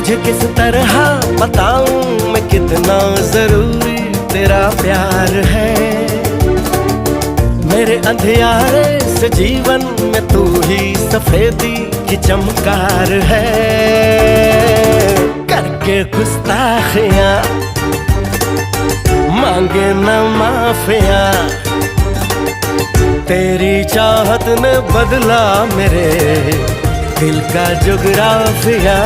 तुझे किस तरह बताऊं मैं कितना जरूरी तेरा प्यार है। मेरे अंधियारे से जीवन में तू ही सफेदी की चमकार है। करके गुस्ताखियां मांगे न माफिया, तेरी चाहत ने बदला मेरे दिल का जुगराफिया।